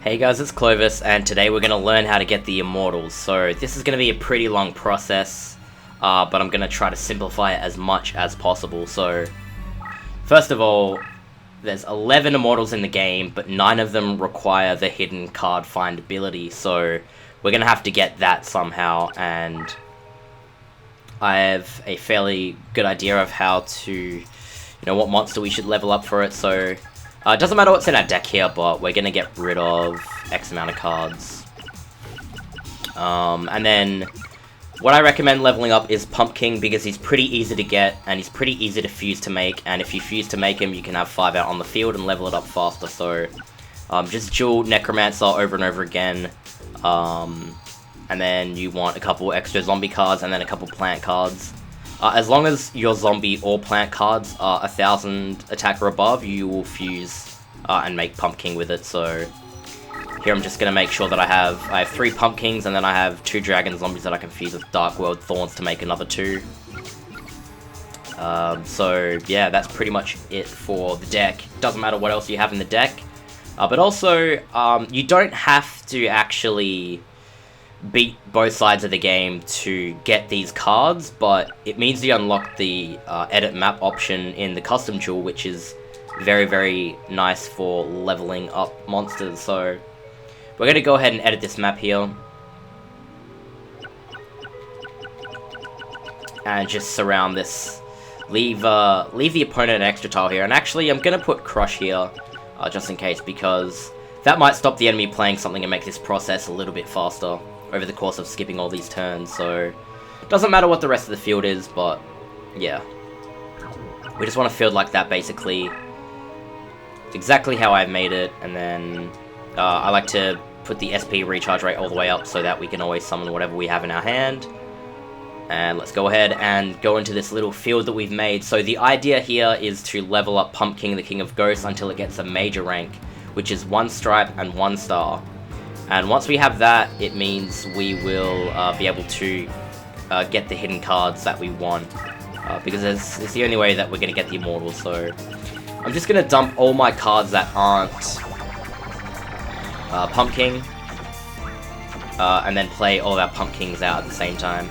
Hey guys, it's Clovis, and today we're going to learn how to get the Immortals. So this is going to be a pretty long process, but I'm going to try to simplify it as much as possible. So, first of all, there's 11 Immortals in the game, but 9 of them require the hidden card find ability. So we're going to have to get that somehow, and I have a fairly good idea of how to, what monster we should level up for it. So it doesn't matter what's in our deck here, but we're going to get rid of X amount of cards. And then what I recommend leveling up is Pumpkin, because he's pretty easy to get, and he's pretty easy to fuse to make, and if you fuse to make him, you can have 5 out on the field and level it up faster. So just duel Necromancer over and over again, and then you want a couple extra zombie cards, and then a couple plant cards. As long as your zombie or plant cards are 1000 attack or above, you will fuse and make Pumpkin with it. So here I'm just going to make sure that I have 3 Pumpkins, and then I have 2 Dragon Zombies that I can fuse with Dark World Thorns to make another 2. So yeah, that's pretty much it for the deck. Doesn't matter what else you have in the deck. But also, you don't have to actually beat both sides of the game to get these cards, but it means you unlock the edit map option in the custom duel, which is very, very nice for leveling up monsters. So we're going to go ahead and edit this map here, and just surround this. Leave the opponent an extra tile here, and actually I'm going to put Crush here, just in case, because that might stop the enemy playing something and make this process a little bit faster over the course of skipping all these turns. So doesn't matter what the rest of the field is, but yeah, we just want a field like that basically. It's exactly how I've made it, and then I like to put the SP recharge rate all the way up so that we can always summon whatever we have in our hand. And let's go ahead and go into this little field that we've made. So the idea here is to level up Pumpkin, the King of Ghosts, until it gets a major rank, which is 1 stripe and 1 star. And once we have that, it means we will be able to get the hidden cards that we want, because it's the only way that we're going to get the Immortals. So I'm just going to dump all my cards that aren't Pumpkin, and then play all of our Pumpkins out at the same time.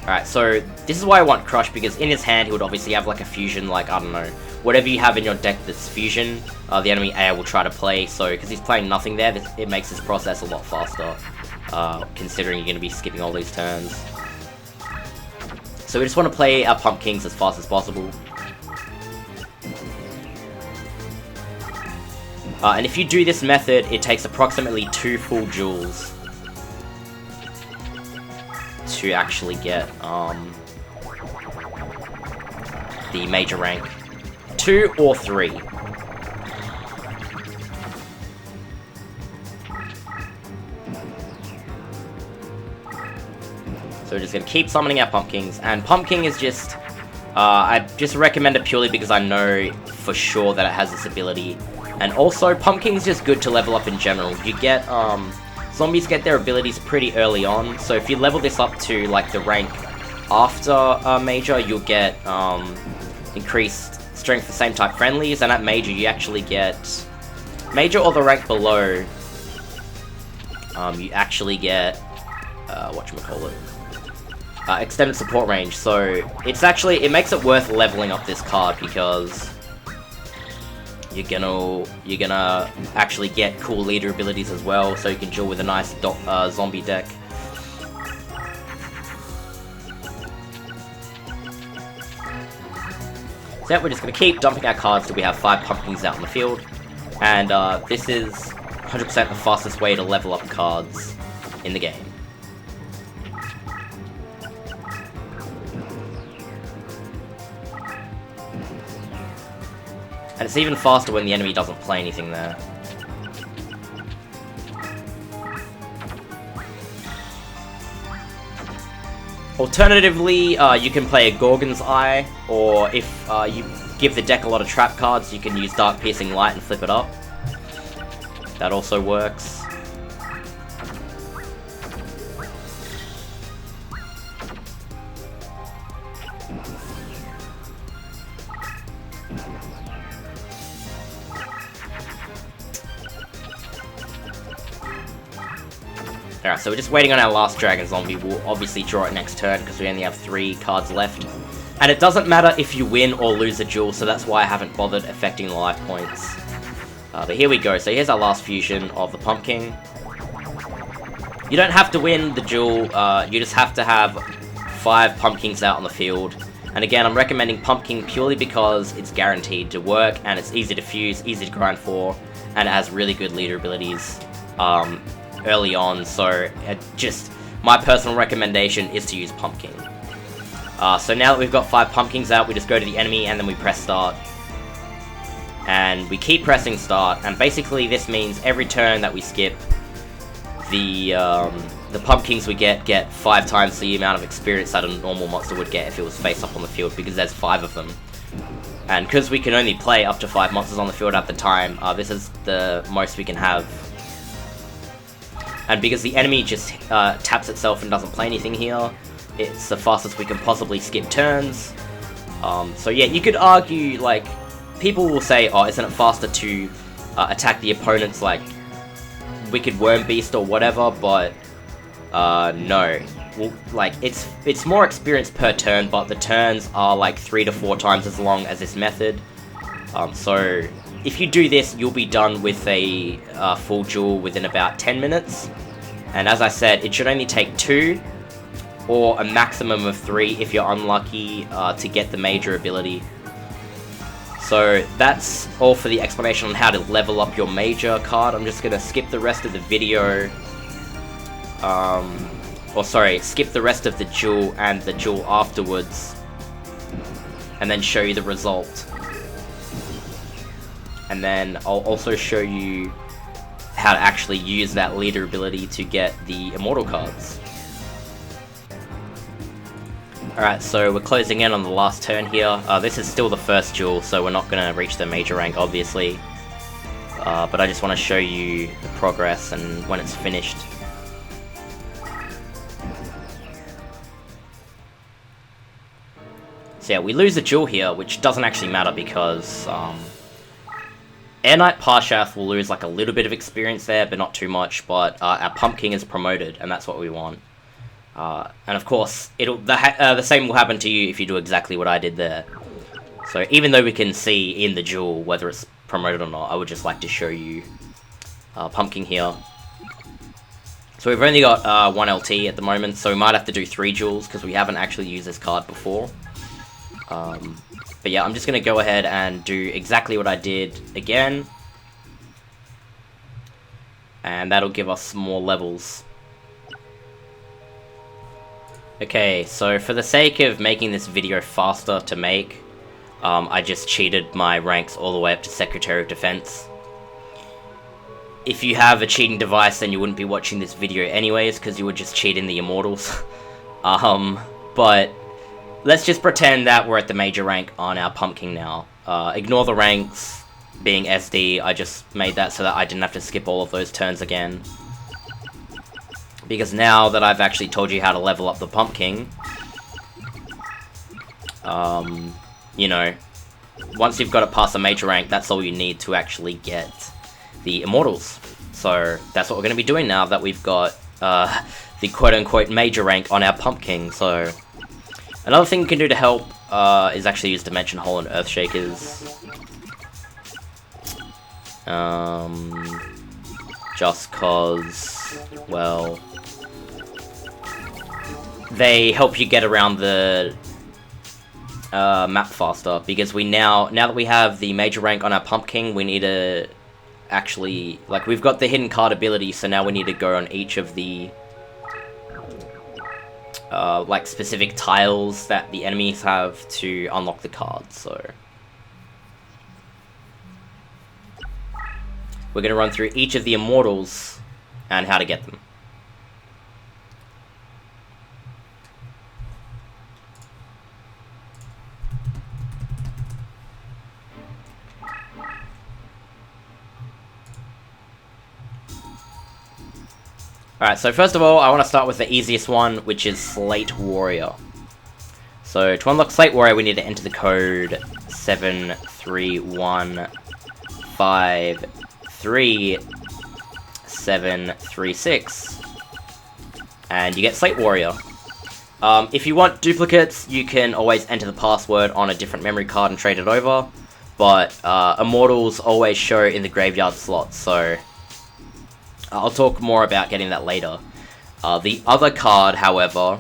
Alright, so this is why I want Crush, because in his hand he would obviously have like a fusion, like, I don't know, whatever you have in your deck that's fusion, the enemy A will try to play. So because he's playing nothing there, it makes this process a lot faster, considering you're going to be skipping all these turns. So we just want to play our Pumpkins as fast as possible. And if you do this method, it takes approximately 2 full duels to actually get the major rank. 2 or 3. So we're just going to keep summoning our Pumpkins, and Pumpkin is just, I just recommend it purely because I know for sure that it has this ability. And also, Pumpkin is just good to level up in general. You get, zombies get their abilities pretty early on, so if you level this up to, like, the rank after Major, you'll get, increased strength for same type friendlies, and at Major you actually get, Major or the rank below, you actually get, whatchamacallit, extended support range. So it's actually, it makes it worth leveling up this card, because you're gonna actually get cool leader abilities as well, so you can duel with a nice zombie deck. So yeah, we're just gonna keep dumping our cards till we have 5 Pumpkins out in the field, and this is 100% the fastest way to level up cards in the game. And it's even faster when the enemy doesn't play anything there. Alternatively, you can play a Gorgon's Eye, or if you give the deck a lot of trap cards, you can use Dark Piercing Light and flip it up. That also works. Alright, so we're just waiting on our last Dragon Zombie. We'll obviously draw it next turn because we only have 3 cards left. And it doesn't matter if you win or lose a duel, so that's why I haven't bothered affecting the life points. But here we go. So here's our last fusion of the Pumpkin. You don't have to win the duel, you just have to have 5 Pumpkins out on the field. And again, I'm recommending Pumpkin purely because it's guaranteed to work, and it's easy to fuse, easy to grind for, and it has really good leader abilities early on, so my personal recommendation is to use Pumpkin. So now that we've got 5 Pumpkins out, we just go to the enemy and then we press start. And we keep pressing start, and basically this means every turn that we skip, the Pumpkins we get 5 times the amount of experience that a normal monster would get if it was face up on the field, because there's 5 of them. And because we can only play up to 5 monsters on the field at the time, this is the most we can have. And because the enemy just taps itself and doesn't play anything here, it's the fastest we can possibly skip turns. So yeah, you could argue, like, people will say, oh, isn't it faster to attack the opponent's, like, Wicked Worm Beast or whatever, but no. Well, like, it's more experience per turn, but the turns are like 3 to 4 times as long as this method. So if you do this, you'll be done with a full duel within about 10 minutes. And as I said, it should only take 2 or a maximum of 3 if you're unlucky to get the major ability. So that's all for the explanation on how to level up your major card. I'm just going to skip the rest of the video. Skip the rest of the duel and the duel afterwards, and then show you the result. And then I'll also show you how to actually use that leader ability to get the Immortal cards. Alright, so we're closing in on the last turn here. This is still the first duel, so we're not going to reach the major rank, obviously. But I just want to show you the progress and when it's finished. So yeah, we lose a duel here, which doesn't actually matter because Air Knight Parshath will lose like a little bit of experience there, but not too much, but our Pumpkin is promoted, and that's what we want. And of course, the same will happen to you if you do exactly what I did there. So even though we can see in the duel whether it's promoted or not, I would just like to show you Pumpkin here. So we've only got 1 LT at the moment, so we might have to do 3 duels because we haven't actually used this card before. But yeah, I'm just going to go ahead and do exactly what I did again. And that'll give us more levels. Okay, so for the sake of making this video faster to make, I just cheated my ranks all the way up to Secretary of Defense. If you have a cheating device, then you wouldn't be watching this video anyways, because you would just cheat in the Immortals. But let's just pretend that we're at the major rank on our Pumpkin now. Ignore the ranks being SD, I just made that so that I didn't have to skip all of those turns again. Because now that I've actually told you how to level up the Pumpkin, you know, once you've got it past the major rank, that's all you need to actually get the Immortals. So that's what we're going to be doing now that we've got the quote-unquote major rank on our Pumpkin. So another thing you can do to help is actually use Dimension Hole and Earthshakers. Just cause, well, they help you get around the map faster, because now that we have the major rank on our Pumpkin, we need to actually, like, we've got the hidden card ability, so now we need to go on each of the like specific tiles that the enemies have to unlock the cards. So we're going to run through each of the Immortals and how to get them. Alright, so first of all, I want to start with the easiest one, which is Slate Warrior. So to unlock Slate Warrior, we need to enter the code 73153736. and you get Slate Warrior. If you want duplicates, you can always enter the password on a different memory card and trade it over, but Immortals always show in the graveyard slot, so I'll talk more about getting that later. The other card, however,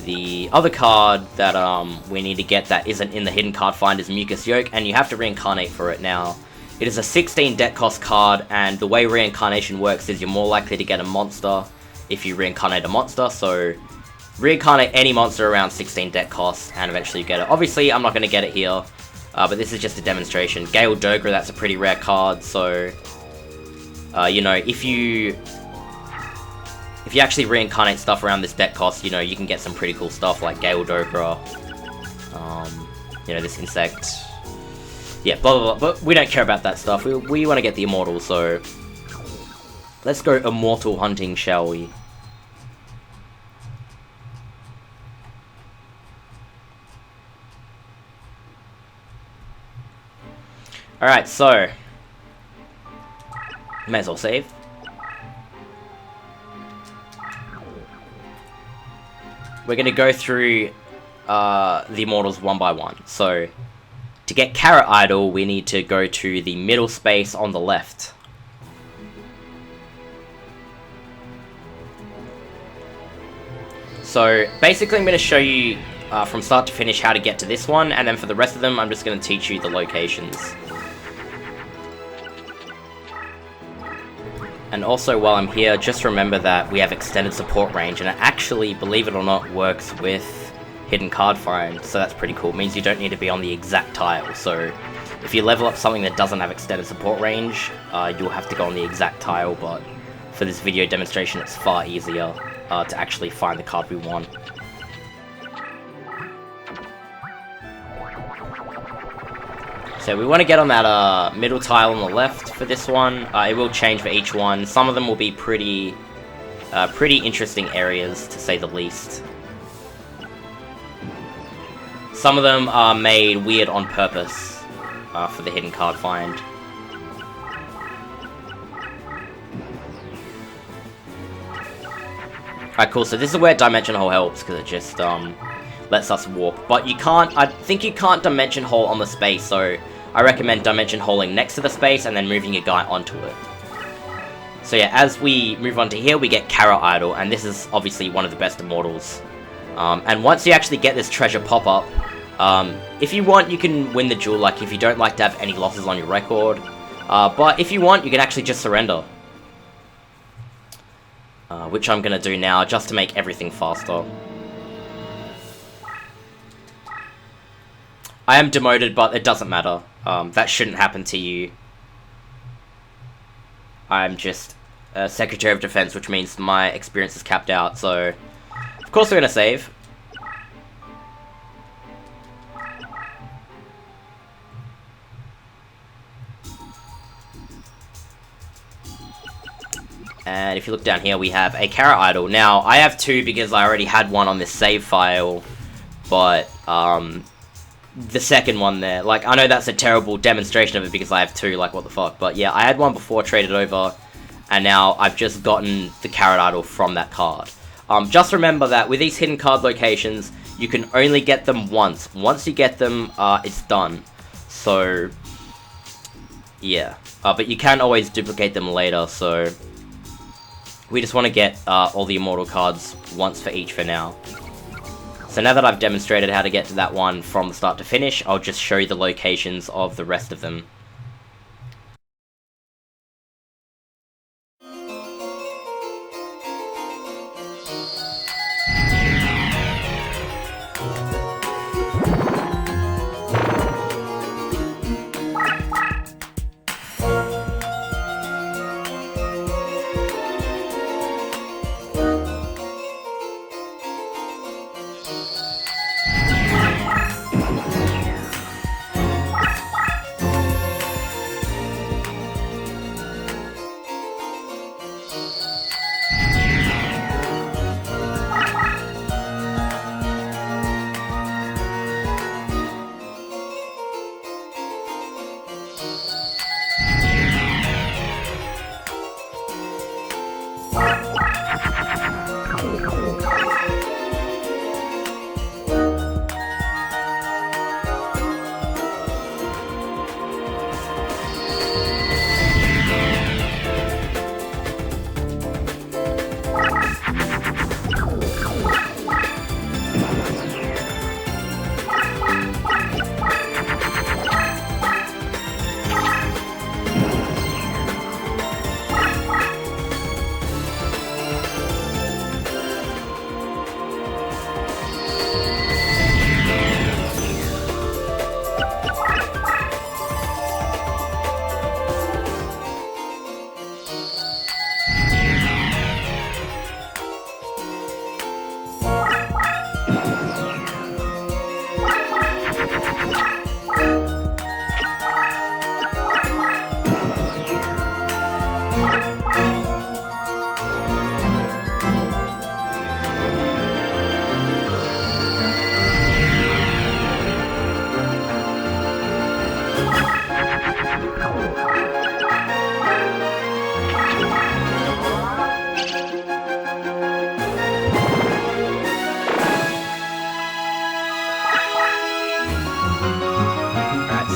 that we need to get that isn't in the hidden card find is Mucus Yoke, and you have to reincarnate for it now. It is a 16 deck cost card, and the way reincarnation works is you're more likely to get a monster if you reincarnate a monster, so reincarnate any monster around 16 deck cost, and eventually you get it. Obviously, I'm not going to get it here, but this is just a demonstration. Gale Dogra, that's a pretty rare card, so, you know, if you actually reincarnate stuff around this deck cost, you know, you can get some pretty cool stuff like Gale Dogra, you know, this insect, yeah, blah blah blah, but we don't care about that stuff. We want to get the Immortal, so let's go Immortal hunting, shall we? Alright, so may as well save. We're going to go through the Immortals one by one. So, to get Carrot Idol, we need to go to the middle space on the left. So, basically I'm going to show you from start to finish how to get to this one, and then for the rest of them I'm just going to teach you the locations. And also, while I'm here, just remember that we have extended support range, and it actually, believe it or not, works with hidden card find, so that's pretty cool. It means you don't need to be on the exact tile, so if you level up something that doesn't have extended support range, you'll have to go on the exact tile, but for this video demonstration it's far easier to actually find the card we want. So we want to get on that middle tile on the left for this one. It will change for each one. Some of them will be pretty interesting areas, to say the least. Some of them are made weird on purpose for the hidden card find. Alright, cool. So this is where Dimension Hole helps, because it just lets us warp. But you can't, I think you can't Dimension Hole on the space, so I recommend Dimension Holing next to the space and then moving your guy onto it. So yeah, as we move on to here, we get Carrot Idol, and this is obviously one of the best Immortals. And once you actually get this treasure pop-up, if you want, you can win the duel, like if you don't like to have any losses on your record. But if you want, you can actually just surrender. Which I'm going to do now, just to make everything faster. I am demoted, but it doesn't matter. That shouldn't happen to you. I'm just Secretary of Defense, which means my experience is capped out, so of course we're going to save. And if you look down here, we have a Carrot Idol. Now, I have two because I already had one on this save file, but the second one there, like, I know that's a terrible demonstration of it because I have two, like, what the fuck, but yeah, I had one before, traded over, and now I've just gotten the Carrot Idol from that card. Just remember that with these hidden card locations, you can only get them once. Once you get them, it's done. So, yeah. But you can always duplicate them later, so we just want to get all the Immortal cards once for each for now. So now that I've demonstrated how to get to that one from the start to finish, I'll just show you the locations of the rest of them. So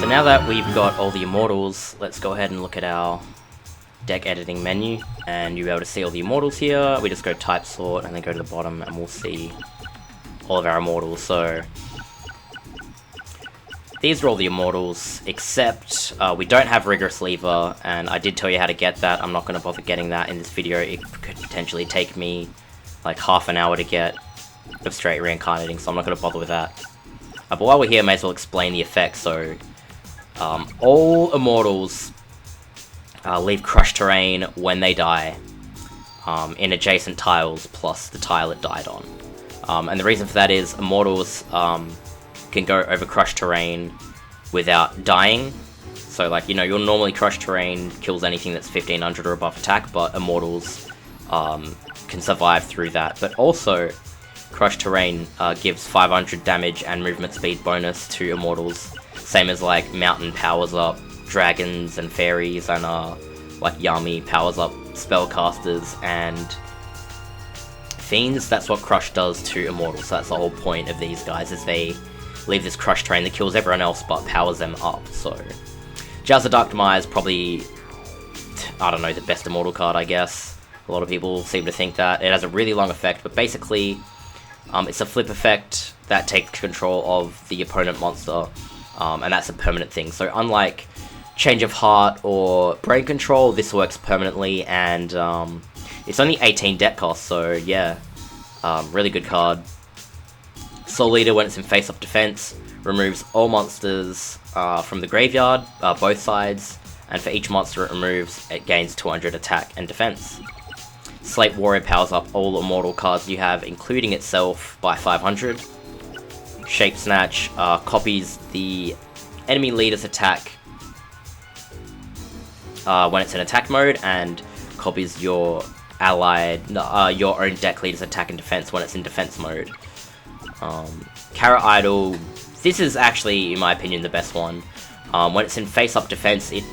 now that we've got all the Immortals, let's go ahead and look at our deck editing menu, and you'll be able to see all the Immortals here. We just go type sort and then go to the bottom and we'll see all of our Immortals. So these are all the Immortals, except we don't have Rigorous Lever, and I did tell you how to get that. I'm not going to bother getting that in this video. It could potentially take me like half an hour to get of straight reincarnating, so I'm not going to bother with that. But while we're here, I may as well explain the effects. So all Immortals leave crushed terrain when they die in adjacent tiles plus the tile it died on. And the reason for that is Immortals can go over crushed terrain without dying. So like, you know, your normally crushed terrain kills anything that's 1500 or above attack, but Immortals can survive through that. But also, crushed terrain gives 500 damage and movement speed bonus to Immortals. Same as like Mountain powers up dragons and fairies, and like Yami powers up spellcasters and fiends. That's what Crush does to Immortals. So that's the whole point of these guys, is they leave this Crush terrain that kills everyone else but powers them up. So Jaws of Dark Demise, probably, I don't know, the best Immortal card, I guess. A lot of people seem to think that. It has a really long effect, but basically it's a flip effect that takes control of the opponent monster, and that's a permanent thing. So unlike Change of Heart or Brain Control, this works permanently, and it's only 18 deck cost, so yeah, really good card. Soul Eater, when it's in face-up defense, removes all monsters from the graveyard, both sides, and for each monster it removes, it gains 200 attack and defense. Slate Warrior powers up all Immortal cards you have, including itself, by 500. Shape Snatch copies the enemy leader's attack when it's in attack mode, and copies your your own deck leader's attack and defense when it's in defense mode. Carrot Idol, this is actually, in my opinion, the best one. When it's in face-up defense, it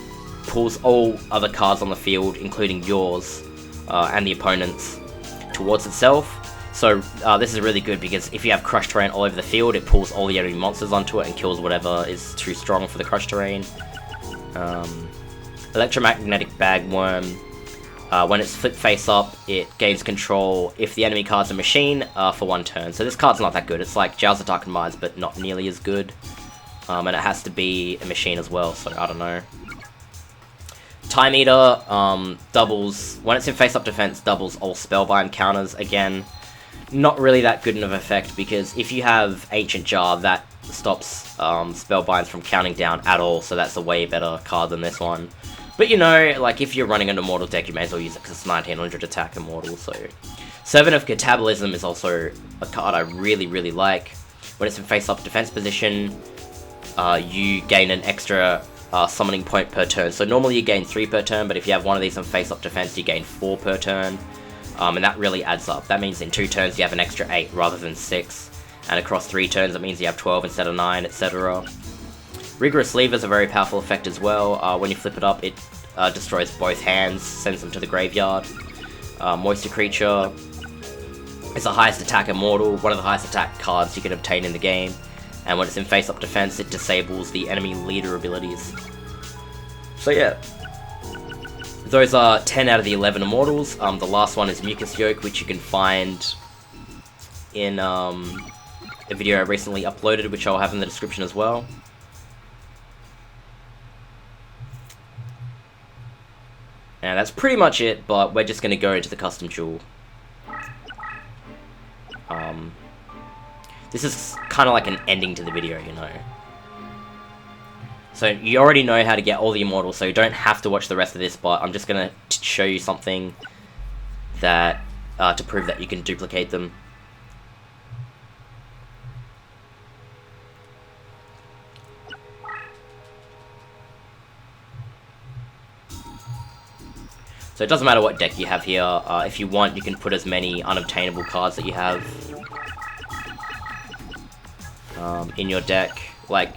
pulls all other cards on the field, including yours and the opponent's, towards itself. So this is really good because if you have Crush terrain all over the field, it pulls all the enemy monsters onto it and kills whatever is too strong for the Crush terrain. Electromagnetic Bagworm, when it's flipped face up, it gains control if the enemy card's a machine for 1 turn. So this card's not that good. It's like Jaws of Dark Demise, but not nearly as good. And it has to be a machine as well, so I don't know. Time Eater doubles, when it's in face-up defense, doubles all Spellbind counters. Again, not really that good of an effect, because if you have Ancient Jar, that stops Spellbinds from counting down at all, so that's a way better card than this one. But you know, like if you're running an Immortal deck, you may as well use it because it's 1900 attack Immortal. So Servant of Catabolism is also a card I really, really like. When it's in face-up defense position, you gain an extra summoning point per turn. So normally you gain 3 per turn, but if you have one of these in face-up defense, you gain 4 per turn. And that really adds up. That means in 2 turns you have an extra 8 rather than 6. And across 3 turns, it means you have 12 instead of 9, etc. Rigorous Lever is a very powerful effect as well. When you flip it up, it destroys both hands, sends them to the graveyard. Moisture Creature is the highest attack Immortal, one of the highest attack cards you can obtain in the game. And when it's in face-up defense, it disables the enemy leader abilities. So yeah, those are 10 out of the 11 Immortals. The last one is Mucus Yoke, which you can find in a video I recently uploaded, which I'll have in the description as well. And that's pretty much it, but we're just going to go into the custom duel. This is kind of like an ending to the video, you know. So you already know how to get all the Immortals, so you don't have to watch the rest of this, but I'm just going to show you something that to prove that you can duplicate them. So it doesn't matter what deck you have here. If you want, you can put as many unobtainable cards that you have in your deck. Like,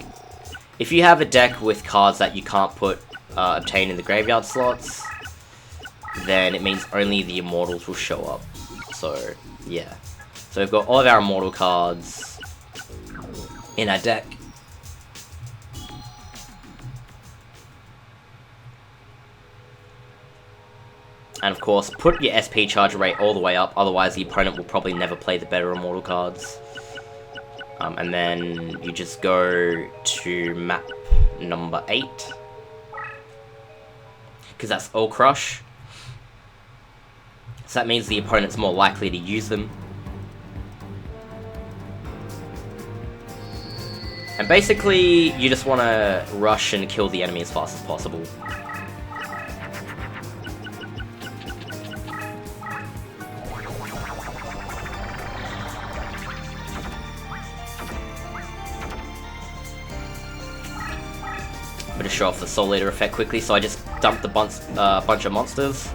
If you have a deck with cards that you can't obtain in the graveyard slots, then it means only the Immortals will show up. So, yeah. So we've got all of our Immortal cards in our deck. And of course, put your SP charge rate all the way up, otherwise the opponent will probably never play the better Immortal cards. And then you just go to map number 8. Because that's all crush. So that means the opponent's more likely to use them. And basically, you just want to rush and kill the enemy as fast as possible. I'm going to show off the Soul Eater effect quickly, so I just dumped a bunch of monsters.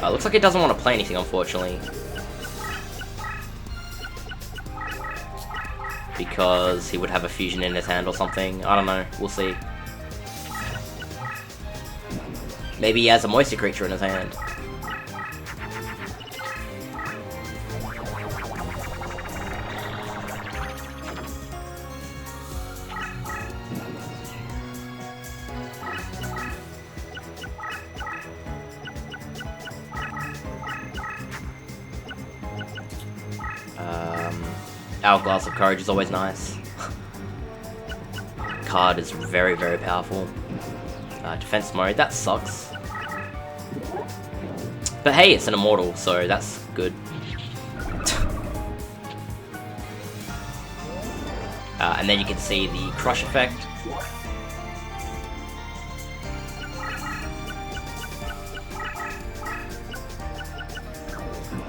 Looks like it doesn't want to play anything, unfortunately. Because he would have a fusion in his hand or something. I don't know, we'll see. Maybe he has a Moisture Creature in his hand. Hourglass of Courage is always nice. Card is very, very powerful. Defense mode, that sucks. But hey, it's an Immortal, so that's good. And then you can see the Crush effect.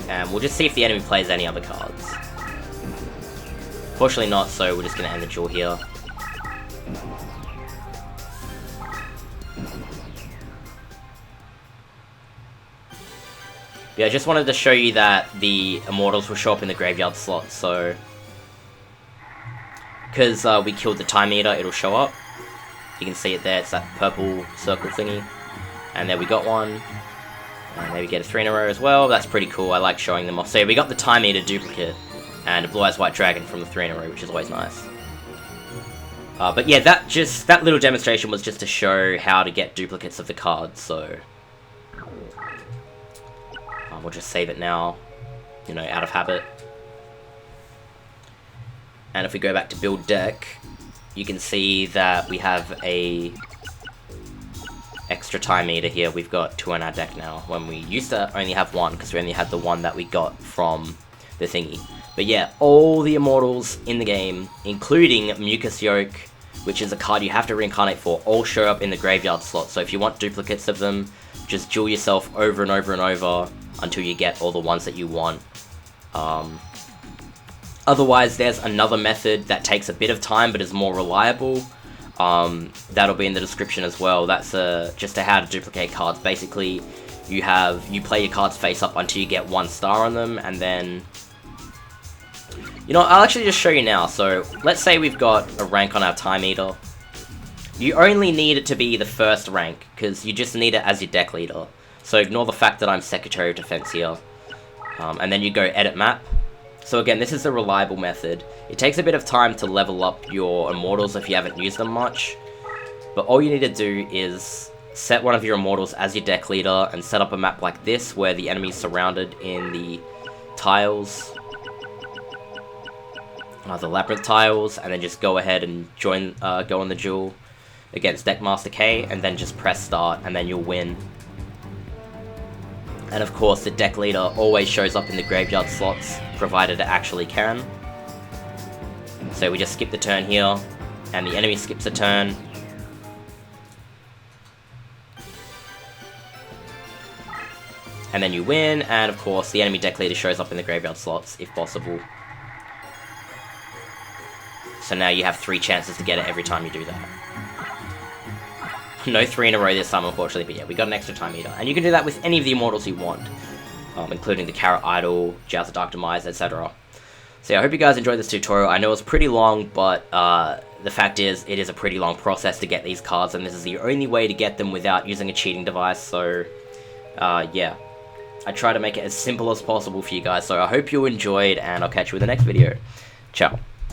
And we'll just see if the enemy plays any other cards. Fortunately not, so we're just going to end the duel here. Yeah, I just wanted to show you that the Immortals will show up in the graveyard slot, so... Because we killed the Time Eater, it'll show up. You can see it there, it's that purple circle thingy. And there we got one. And maybe get a 3 in a row as well, that's pretty cool, I like showing them off. So yeah, we got the Time Eater duplicate. And a Blue Eyes White Dragon from the 3 in a row, which is always nice. But yeah, that little demonstration was just to show how to get duplicates of the cards, so... we'll just save it now, you know, out of habit. And if we go back to build deck, you can see that we have a extra Time Eater here. We've got 2 in our deck now, when we used to only have 1, because we only had the one that we got from the thingy. But yeah, all the Immortals in the game, including Mucus Yoke, which is a card you have to reincarnate for, all show up in the graveyard slot. So if you want duplicates of them, just duel yourself over and over and over until you get all the ones that you want. Otherwise, there's another method that takes a bit of time but is more reliable. That'll be in the description as well. That's just how to duplicate cards. Basically, you play your cards face up until you get 1 star on them, and then... You know, I'll actually just show you now. So, let's say we've got a rank on our Time Eater. You only need it to be the first rank, because you just need it as your deck leader. So ignore the fact that I'm Secretary of Defense here. And then you go Edit Map. So again, this is the reliable method. It takes a bit of time to level up your Immortals if you haven't used them much. But all you need to do is set one of your Immortals as your deck leader and set up a map like this where the enemy's surrounded in the tiles. The Labyrinth tiles, and then just go ahead and go on the duel against Deckmaster K, and then just press start, and then you'll win. And of course, the deck leader always shows up in the graveyard slots, provided it actually can. So we just skip the turn here, and the enemy skips a turn. And then you win, and of course, the enemy deck leader shows up in the graveyard slots, if possible. So now you have 3 chances to get it every time you do that. No 3 in a row this time, unfortunately, but yeah, we got an extra Time Eater. And you can do that with any of the Immortals you want, including the Carrot Idol, Jow's the Dark Demise, etc. So yeah, I hope you guys enjoyed this tutorial. I know it's pretty long, but the fact is, it is a pretty long process to get these cards, and this is the only way to get them without using a cheating device, so yeah. I try to make it as simple as possible for you guys, so I hope you enjoyed, and I'll catch you in the next video. Ciao.